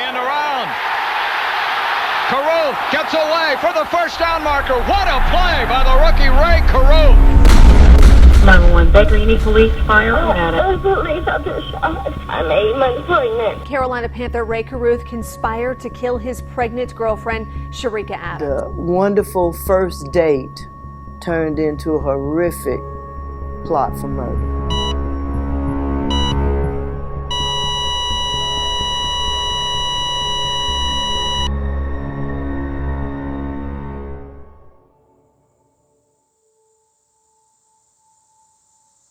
end around. Carruth gets away for the first down marker. What a play by the rookie Rae Carruth. 911 Baker, you need police, fire, Police, I just shot. I'm 8 months pregnant. Carolina Panther Rae Carruth conspired to kill his pregnant girlfriend, Cherica Adams. The wonderful first date turned into a horrific plot for murder.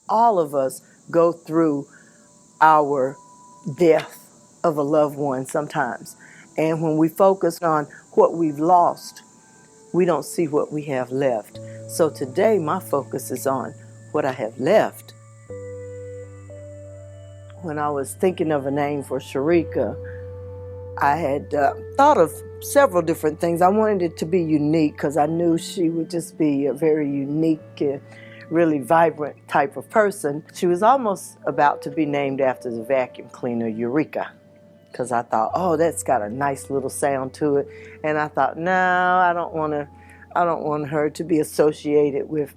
All of us go through our death of a loved one sometimes. And when we focus on what we've lost, we don't see what we have left. So today, my focus is on what I have left. When I was thinking of a name for Cherica, I had thought of several different things. I wanted it to be unique because I knew she would just be a very unique, really vibrant type of person. She was almost about to be named after the vacuum cleaner Eureka, because I thought, oh, that's got a nice little sound to it. And I thought, no, I don't want her to be associated with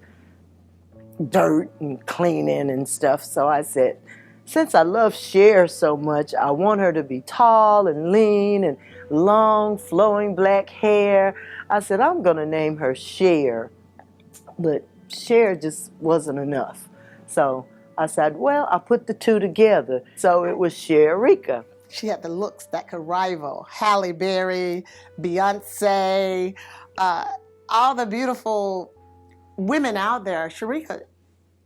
dirt and cleaning and stuff. So I said, since I love Cher so much, I want her to be tall and lean and long, flowing black hair. I said, I'm gonna name her Cher, but Cher just wasn't enough. So I said, well, I'll put the two together. So it was Cherica. She had the looks that could rival Halle Berry, Beyonce, all the beautiful women out there. Cherica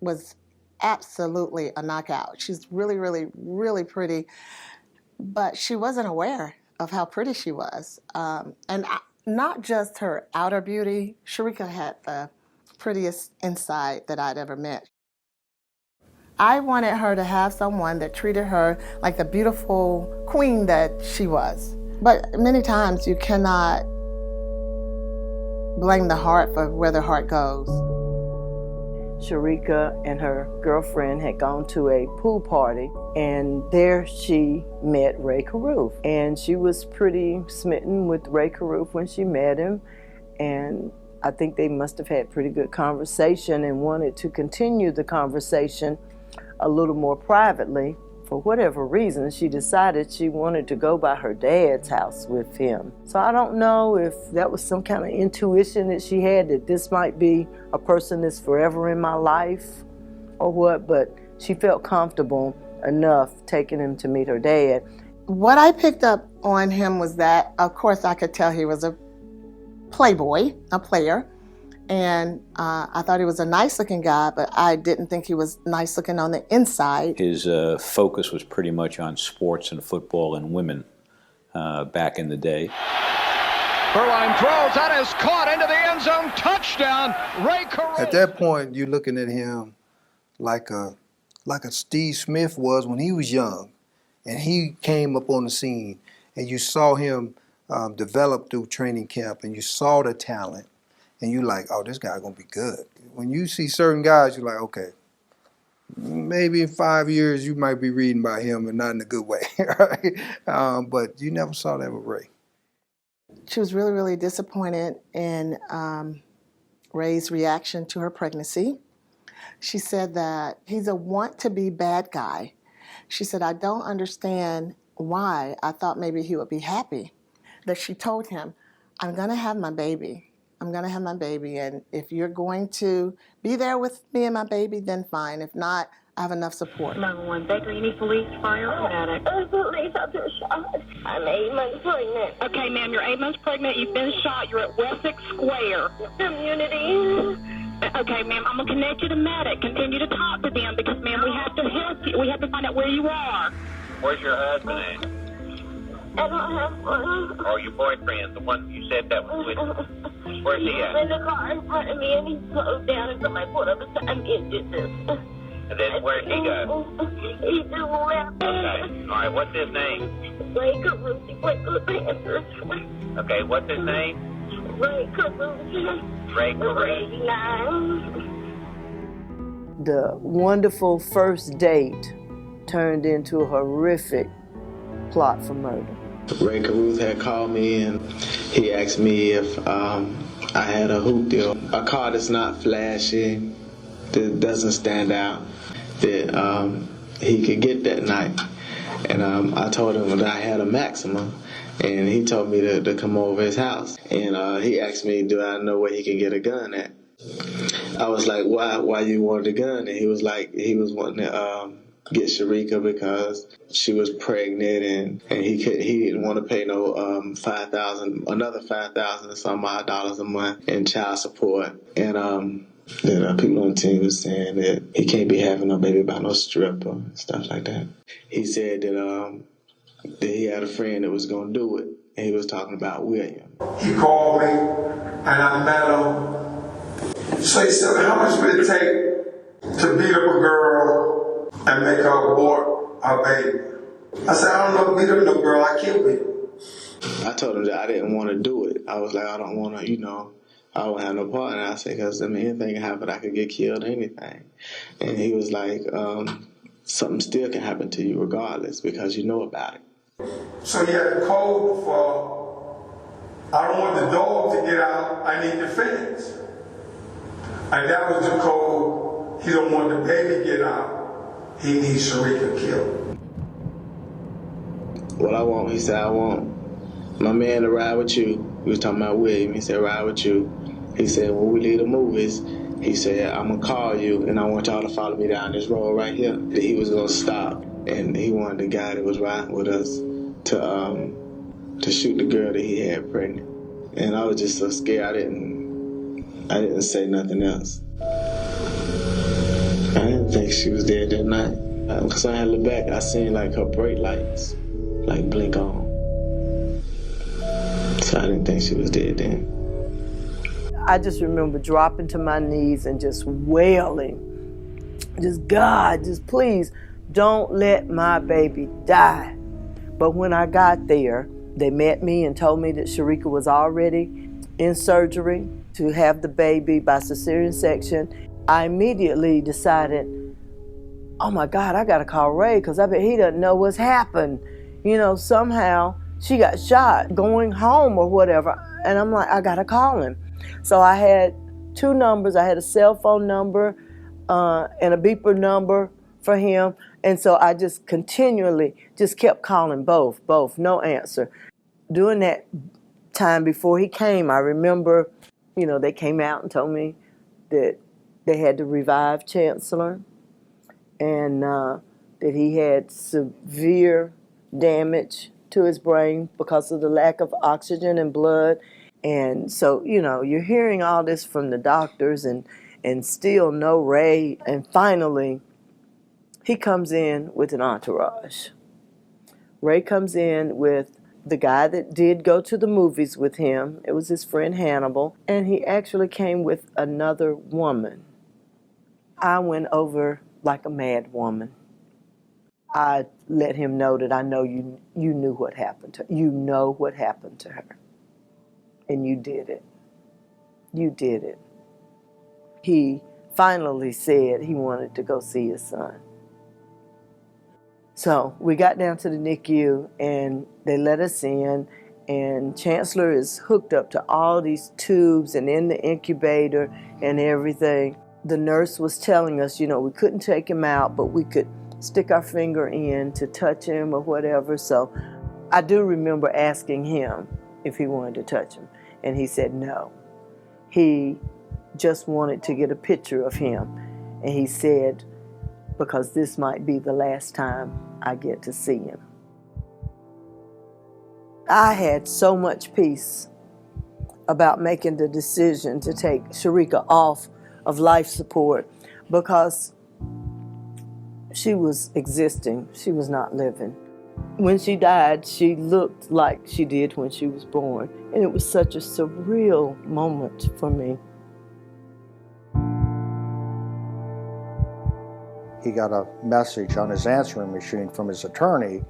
was absolutely a knockout. She's really, really, really pretty, but she wasn't aware of how pretty she was. Not just her outer beauty, Cherica had the prettiest inside that I'd ever met. I wanted her to have someone that treated her like the beautiful queen that she was. But many times you cannot blame the heart for where the heart goes. Cherica and her girlfriend had gone to a pool party, and there she met Rae Carruth. And she was pretty smitten with Rae Carruth when she met him, and I think they must have had pretty good conversation and wanted to continue the conversation a little more privately. For whatever reason, she decided she wanted to go by her dad's house with him. So I don't know if that was some kind of intuition that she had, that this might be a person that's forever in my life or what, but she felt comfortable enough taking him to meet her dad. What I picked up on him was that, of course, I could tell he was a playboy, a player, and I thought he was a nice-looking guy, but I didn't think he was nice-looking on the inside. His focus was pretty much on sports and football and women back in the day. Berline throws, that is caught into the end zone, touchdown, Rae Carruth. At that point, you're looking at him like a Steve Smith was when he was young, and he came up on the scene, and you saw him develop through training camp, and you saw the talent, and you're like, oh, this guy's gonna be good. When you see certain guys, you're like, okay, maybe in 5 years you might be reading about him, and not in a good way, right? But you never saw that with Rae. She was really, really disappointed in Rae's reaction to her pregnancy. She said that he's a want-to-be bad guy. She said, I don't understand why. I thought maybe he would be happy. That she told him, I'm gonna have my baby. I'm gonna have my baby, and if you're going to be there with me and my baby, then fine. If not, I have enough support. 911 Baker, you need police, fire, medic. Police, I just shot. I'm 8 months pregnant. Okay, ma'am, you're 8 months pregnant. You've been shot. You're at Wessex Square. Community. Okay, ma'am, I'm gonna connect you to medic. Continue to talk to them because, ma'am, we have to help you. We have to find out where you are. Where's your husband at? I don't have one. Or your boyfriend, the one you said that was with? Where's he at? He's in the car in front of me, and he slowed down and put my foot up beside me and did this. And then where'd he go? He just left. Okay. All right, what's his name? Rae Carruth. He went to the Panthers. Okay, what's his name? Rae Carruth. Rae Carruth. 89. The wonderful first date turned into a horrific plot for murder. Rae Carruth had called me and he asked me if I had a hoop deal, a car that's not flashy, that doesn't stand out, that he could get that night. And I told him that I had a Maxima, and he told me to come over his house. And he asked me, do I know where he could get a gun at? I was like, why you wanted a gun? And he was like, he was wanting to get Cherica because she was pregnant, and he didn't want to pay no another $5,000 or some odd dollars a month in child support. And people on the team was saying that he can't be having no baby by no stripper and stuff like that. He said that he had a friend that was gonna do it, and he was talking about William. He called me, and I met him. So he said, how much would it take to beat up a girl and make her abort her baby? I said, I don't know, beat up no girl, I killed you. I told him that I didn't want to do it. I was like, I don't want to, I don't have no part in it. I said, because anything can happen. I could get killed or anything. And he was like, something still can happen to you regardless because you know about it. So he had a code for, I don't want the dog to get out, I need the fence. And that was the code, he don't want the baby to get out, he needs Cherica killed. What I want, he said, I want my man to ride with you. We was talking about William. He said, ride with you. He said, when we leave the movies, he said, I'm going to call you, and I want y'all to follow me down this road right here. He was going to stop, and he wanted the guy that was riding with us to shoot the girl that he had pregnant. And I was just so scared, I didn't say nothing else. I didn't think she was dead that night. Because I had to look back, I seen like her brake lights, like blink on. So I didn't think she was dead then. I just remember dropping to my knees and just wailing. Just, God, just please don't let my baby die. But when I got there, they met me and told me that Cherica was already in surgery to have the baby by cesarean section. I immediately decided, oh my God, I gotta call Rae because I bet he doesn't know what's happened. Somehow she got shot going home or whatever. And I'm like, I gotta call him. So I had two numbers. I had a cell phone number and a beeper number for him. And so I just continually just kept calling both, no answer. During that time before he came, I remember, they came out and told me that they had to revive Chancellor and that he had severe damage to his brain because of the lack of oxygen and blood. And so, you're hearing all this from the doctors and still no Rae. And finally, he comes in with an entourage. Rae comes in with the guy that did go to the movies with him. It was his friend Hannibal. And he actually came with another woman. I went over like a mad woman. I let him know that I know you knew what happened to her. You know what happened to her. And you did it. You did it. He finally said he wanted to go see his son. So we got down to the NICU and they let us in, and Chancellor is hooked up to all these tubes and in the incubator and everything. The nurse was telling us, we couldn't take him out, but we could stick our finger in to touch him or whatever. So I do remember asking him if he wanted to touch him. And he said no. He just wanted to get a picture of him. And he said, because this might be the last time I get to see him. I had so much peace about making the decision to take Cherica off of life support because she was existing, she was not living. When she died, she looked like she did when she was born. And it was such a surreal moment for me. He got a message on his answering machine from his attorney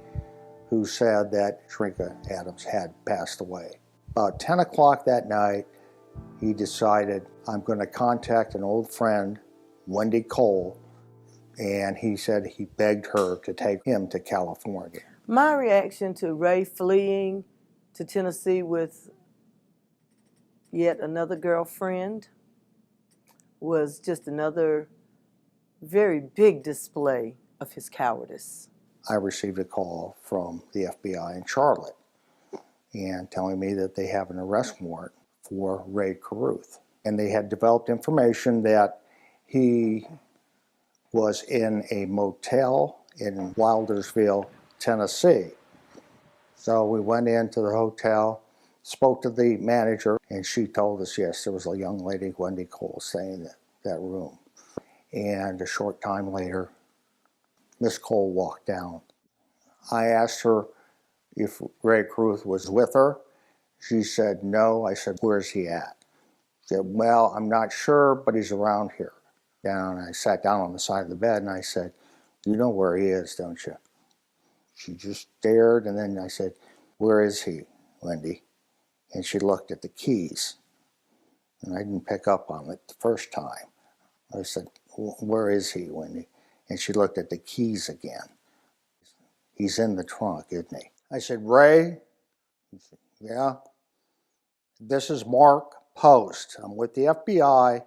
who said that Cherica Adams had passed away. About 10 o'clock that night, he decided, I'm going to contact an old friend, Wendy Cole, and he said he begged her to take him to California. My reaction to Rae fleeing to Tennessee with yet another girlfriend was just another very big display of his cowardice. I received a call from the FBI in Charlotte and telling me that they have an arrest warrant for Rae Carruth. And they had developed information that he was in a motel in Wildersville, Tennessee. So we went into the hotel, spoke to the manager, and she told us, yes, there was a young lady, Wendy Cole, staying in that room. And a short time later, Miss Cole walked down. I asked her if Rae Carruth was with her. She said no. I said, where's he at? She said, well, I'm not sure, but he's around here. And I sat down on the side of the bed and I said, you know where he is, don't you? She just stared, and then I said, where is he, Wendy? And she looked at the keys. And I didn't pick up on it the first time. I said, where is he, Wendy? And she looked at the keys again. He's in the trunk, isn't he? I said, Rae? He said, yeah. This is Mark Post. I'm with the FBI,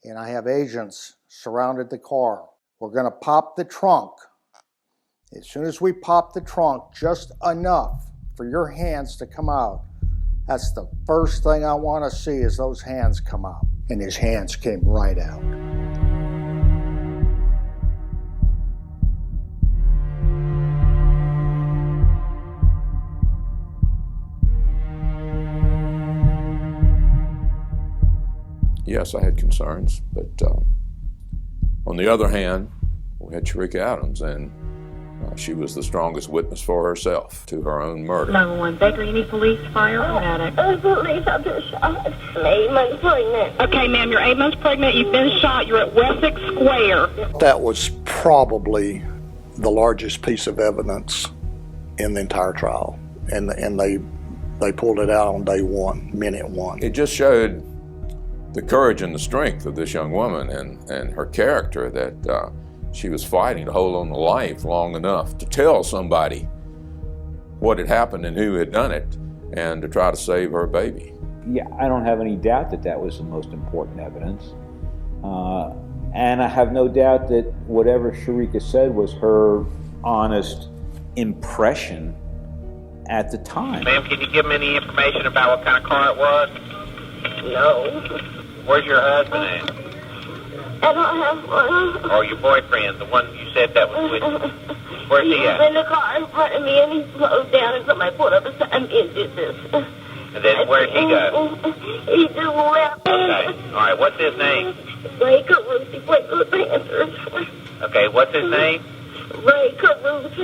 and I have agents surrounded the car. We're going to pop the trunk. As soon as we pop the trunk, just enough for your hands to come out. That's the first thing I want to see is those hands come out. And his hands came right out. Yes, I had concerns, but on the other hand, we had Cherica Adams, and she was the strongest witness for herself to her own murder. 911, Baker, any police, fire, or medic? Police, I've been shot. I'm 8 months pregnant. Okay, ma'am, you're 8 months pregnant. You've been shot. You're at Wessex Square. That was probably the largest piece of evidence in the entire trial, and they pulled it out on day one, minute one. It just showed the courage and the strength of this young woman and her character, that she was fighting to hold on to life long enough to tell somebody what had happened and who had done it, and to try to save her baby. Yeah, I don't have any doubt that that was the most important evidence. And I have no doubt that whatever Cherica said was her honest impression at the time. Ma'am, can you give me any information about what kind of car it was? No. Where's your husband at? I don't have one. Or your boyfriend, the one you said that was with you? Where's he at? He was in the car in front of me, and he slowed down and put my foot up beside me and did this. And then where'd he go? He just left. Okay. All right, what's his name? Rae Carruth. He played for the Panthers. Okay, what's his name? Rae Carruth.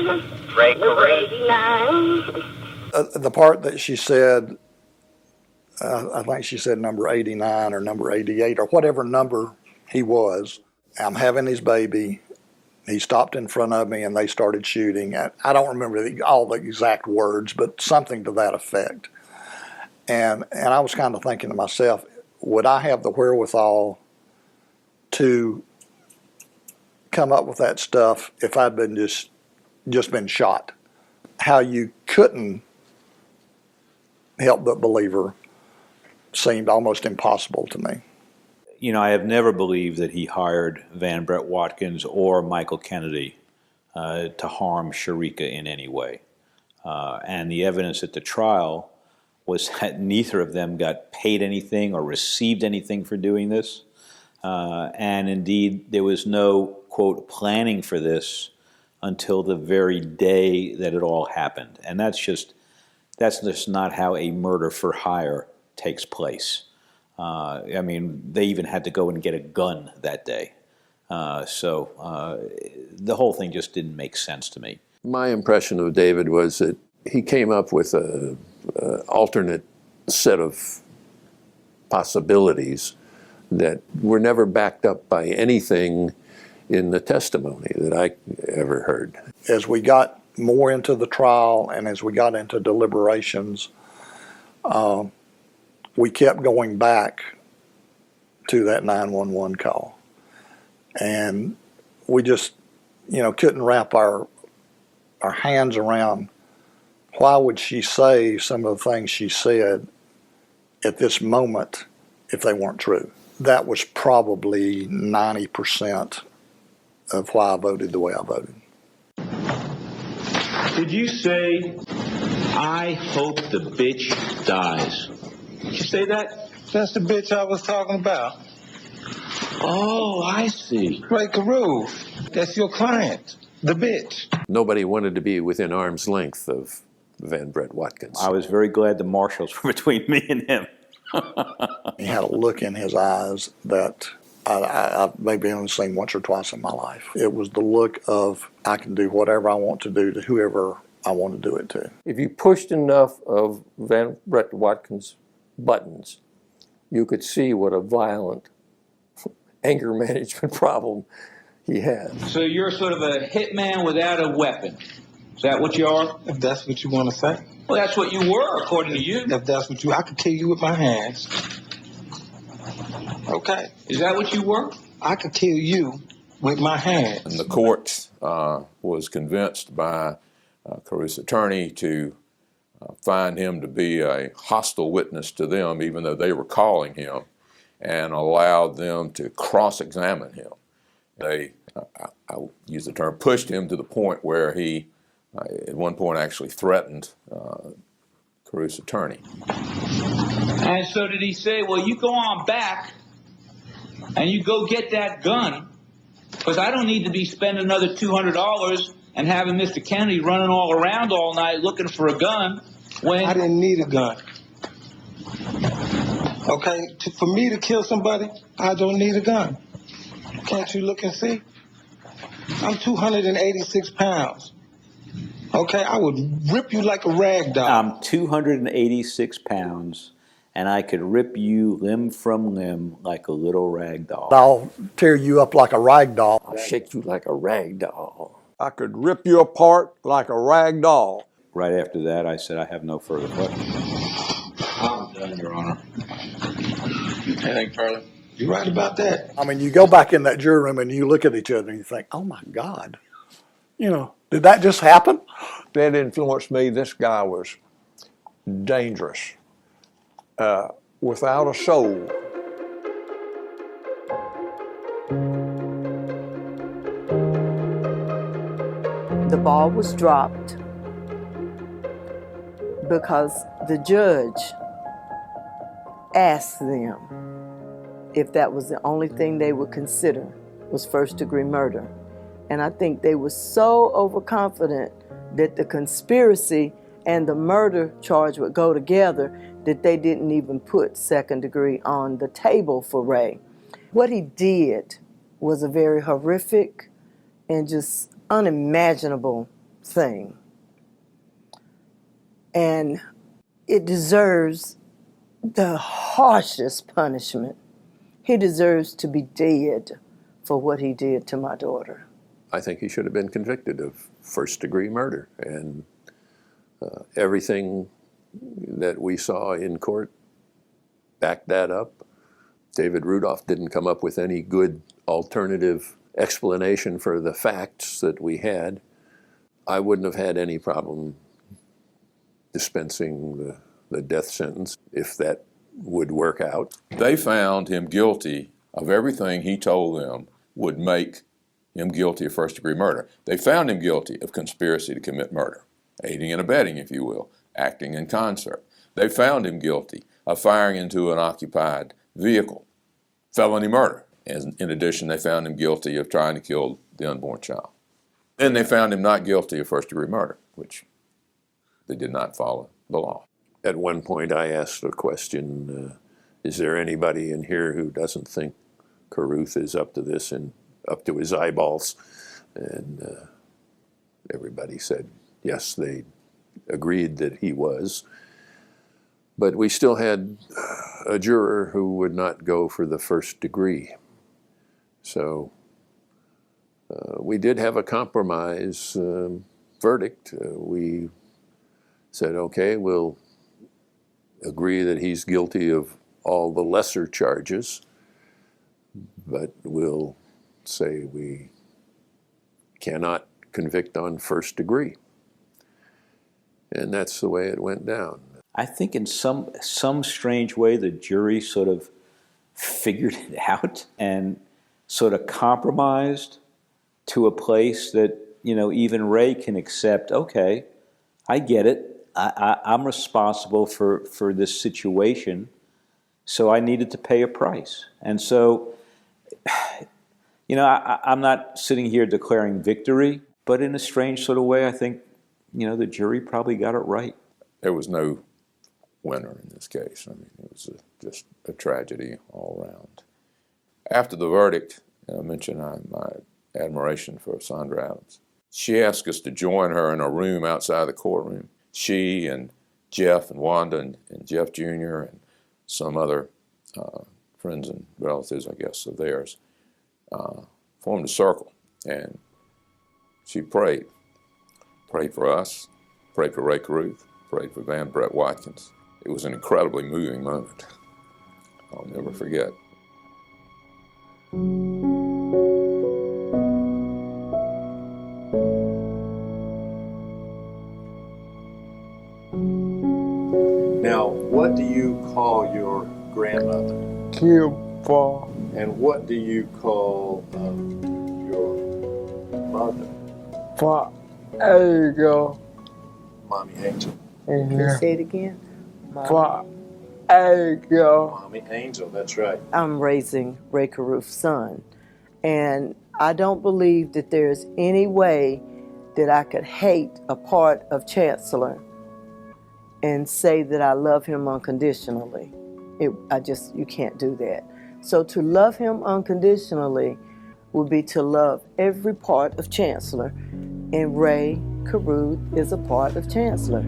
Rae Number Carruth. 89. The part that she said, I think she said number 89 or number 88 or whatever number he was. I'm having his baby. He stopped in front of me and they started shooting. I don't remember all the exact words, but something to that effect. And I was kind of thinking to myself, would I have the wherewithal to come up with that stuff if I'd been just been shot? How you couldn't help but believe her seemed almost impossible to me. You know, I have never believed that he hired Van Brett Watkins or Michael Kennedy to harm Cherica in any way. And the evidence at the trial was that neither of them got paid anything or received anything for doing this. And indeed, there was no, quote, planning for this until the very day that it all happened. And that's just not how a murder for hire takes place. I mean, they even had to go and get a gun that day. So the whole thing just didn't make sense to me. My impression of David was that he came up with an alternate set of possibilities that were never backed up by anything in the testimony that I ever heard. As we got more into the trial and as we got into deliberations, we kept going back to that 911 call. And we just, couldn't wrap our our hands around why would she say some of the things she said at this moment if they weren't true. That was probably 90% of why I voted the way I voted. Did you say, I hope the bitch dies? Did you say that? That's the bitch I was talking about. Oh, I see. Rae Carruth. That's your client, the bitch. Nobody wanted to be within arm's length of Van Brett Watkins. I was very glad the marshals were between me and him. He had a look in his eyes that I've maybe only seen once or twice in my life. It was the look of, I can do whatever I want to do to whoever I want to do it to. If you pushed enough of Van Brett Watkins' buttons, you could see what a violent anger management problem he had. So you're sort of a hitman without a weapon. Is that what you are? If that's what you want to say. Well, that's what you were, according to you. If that's what I could kill you with my hands. Okay. Is that what you were? I could kill you with my hands. And the court was convinced by Carruth's attorney to find him to be a hostile witness to them, even though they were calling him, and allowed them to cross-examine him. They, I'll use the term, pushed him to the point where he, at one point, actually threatened Carruth's attorney. And so did he say, well, you go on back and you go get that gun, because I don't need to be spending another $200 and having Mr. Kennedy running all around all night looking for a gun when... I didn't need a gun. Okay, for me to kill somebody, I don't need a gun. Can't you look and see? I'm 286 pounds. Okay, I would rip you like a rag doll. I'm 286 pounds, and I could rip you limb from limb like a little rag doll. I'll tear you up like a rag doll. I'll shake you like a rag doll. I could rip you apart like a rag doll. Right after that, I said, I have no further questions. I'm done, Your Honor. Anything further? You're right about that. I mean, you go back in that jury room and you look at each other and you think, oh my God, you know, did that just happen? That influenced me. This guy was dangerous, without a soul. The ball was dropped because the judge asked them if that was the only thing they would consider was first-degree murder. And I think they were so overconfident that the conspiracy and the murder charge would go together that they didn't even put second degree on the table for Rae. What he did was a very horrific and just unimaginable thing. And it deserves the harshest punishment. He deserves to be dead for what he did to my daughter. I think he should have been convicted of first-degree murder, and everything that we saw in court backed that up. David Rudolph didn't come up with any good alternative explanation for the facts that we had. I wouldn't have had any problem dispensing the death sentence if that would work out. They found him guilty of everything he told them would make him guilty of first-degree murder. They found him guilty of conspiracy to commit murder, aiding and abetting, if you will, acting in concert. They found him guilty of firing into an occupied vehicle, felony murder. And in addition, they found him guilty of trying to kill the unborn child. Then they found him not guilty of first-degree murder, which they did not follow the law. At one point, I asked a question, is there anybody in here who doesn't think Carruth is up to this and up to his eyeballs? And everybody said yes, they agreed that he was. But we still had a juror who would not go for the first degree. So we did have a compromise verdict. We said, okay, we'll agree that he's guilty of all the lesser charges, but we'll say we cannot convict on first degree. And that's the way it went down. I think in some strange way the jury sort of figured it out and sort of compromised to a place that, you know, even Rae can accept, okay, I get it. I'm responsible for this situation, so I needed to pay a price. And so, you know, I'm not sitting here declaring victory, but in a strange sort of way, I think, you know, the jury probably got it right. There was no winner in this case. I mean, it was just a tragedy all around. After the verdict, I mentioned my admiration for Sandra Adams. She asked us to join her in a room outside the courtroom. She and Jeff and Wanda and Jeff Jr. and some other friends and relatives, I guess, of theirs, formed a circle. And she prayed for us, prayed for Rae Carruth, prayed for Van Brett Watkins. It was an incredibly moving moment. I'll never forget. Now, what do you call your grandmother? Kilpa. And what do you call your mother? Angel. Mommy Angel. Can you say it again? Angel. Mommy Angel, that's right. I'm raising Rae Carruth's son, and I don't believe that there's any way that I could hate a part of Chancellor and say that I love him unconditionally. You can't do that. So to love him unconditionally would be to love every part of Chancellor, and Rae Carruth is a part of Chancellor.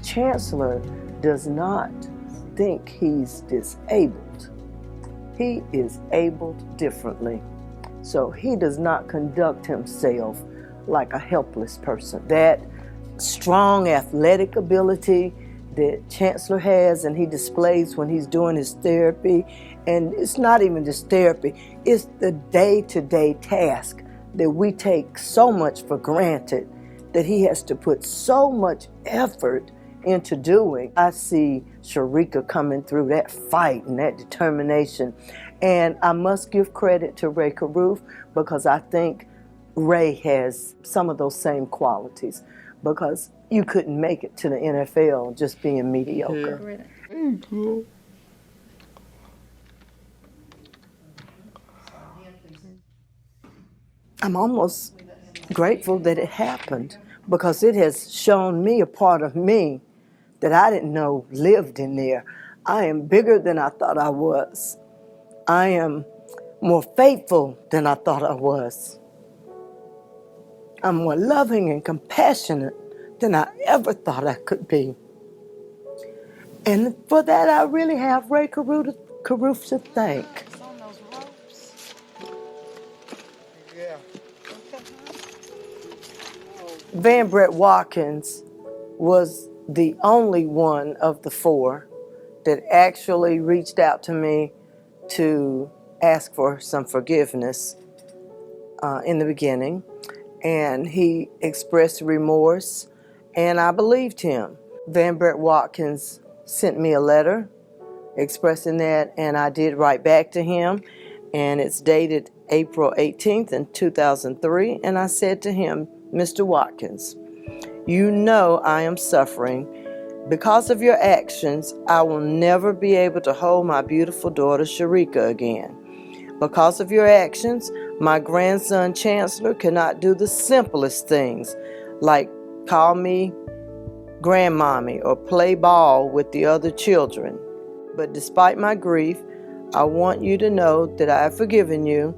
Chancellor does not think he's disabled. He is abled differently. So he does not conduct himself like a helpless person. That strong athletic ability that Chancellor has and he displays when he's doing his therapy, and it's not even just therapy, it's the day-to-day task that we take so much for granted that he has to put so much effort into doing. I see Cherica coming through that fight and that determination. And I must give credit to Rae Carruth because I think Rae has some of those same qualities, because you couldn't make it to the NFL just being mediocre. I'm almost grateful that it happened because it has shown me a part of me that I didn't know lived in there. I am bigger than I thought I was. I am more faithful than I thought I was. I'm more loving and compassionate than I ever thought I could be. And for that, I really have Rae Carruth to thank. Van Brett Watkins was the only one of the four that actually reached out to me to ask for some forgiveness in the beginning. And he expressed remorse, and I believed him. Van Brett Watkins sent me a letter expressing that, and I did write back to him, and it's dated April 18th in 2003, and I said to him, Mr. Watkins, you know I am suffering. Because of your actions, I will never be able to hold my beautiful daughter Cherica again. Because of your actions, my grandson Chancellor cannot do the simplest things, like call me grandmommy or play ball with the other children. But despite my grief, I want you to know that I have forgiven you.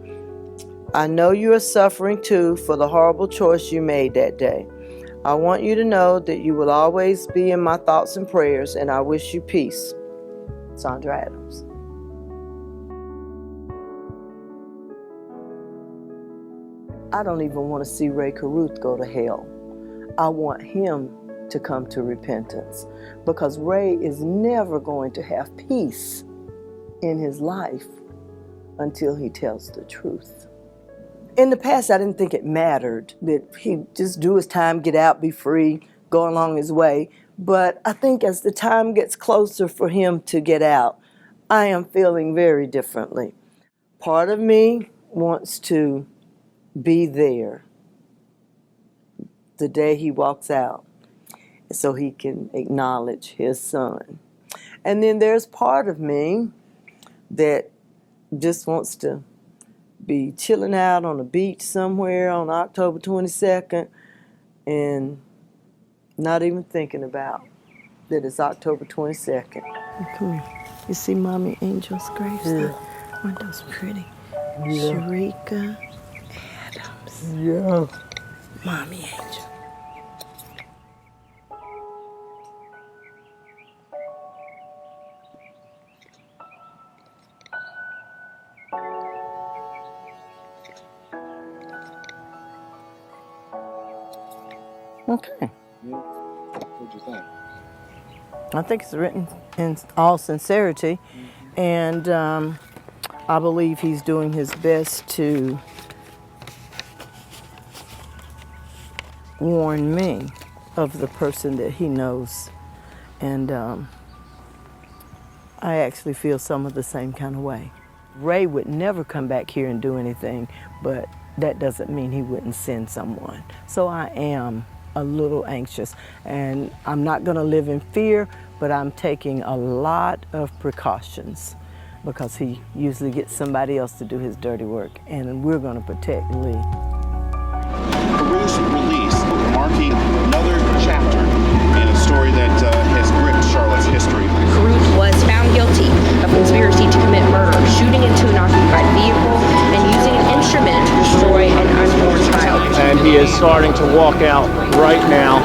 I know you are suffering too for the horrible choice you made that day. I want you to know that you will always be in my thoughts and prayers, and I wish you peace. Sandra Adams. I don't even want to see Rae Carruth go to hell. I want him to come to repentance, because Rae is never going to have peace in his life until he tells the truth. In the past, I didn't think it mattered, that he'd just do his time, get out, be free, go along his way. But I think as the time gets closer for him to get out, I am feeling very differently. Part of me wants to be there the day he walks out so he can acknowledge his son. And then there's part of me that just wants to be chilling out on a beach somewhere on October 22nd and not even thinking about that it's October 22nd. Come here. You see Mommy Angel's gravestone? Aren't those pretty? Yeah. Cherica Adams. Yeah. Mommy Angel. Okay. What'd you think? I think it's written in all sincerity, and I believe he's doing his best to warn me of the person that he knows, and I actually feel some of the same kind of way. Rae would never come back here and do anything, but that doesn't mean he wouldn't send someone. So I am a little anxious, and I'm not going to live in fear, but I'm taking a lot of precautions because he usually gets somebody else to do his dirty work, and we're going to protect Lee. Carruth's release marking another chapter in a story that has gripped Charlotte's history. Carruth was found guilty of conspiracy to commit murder, shooting into an occupied vehicle, and using an instrument to destroy an unborn child. And he is starting to walk out right now.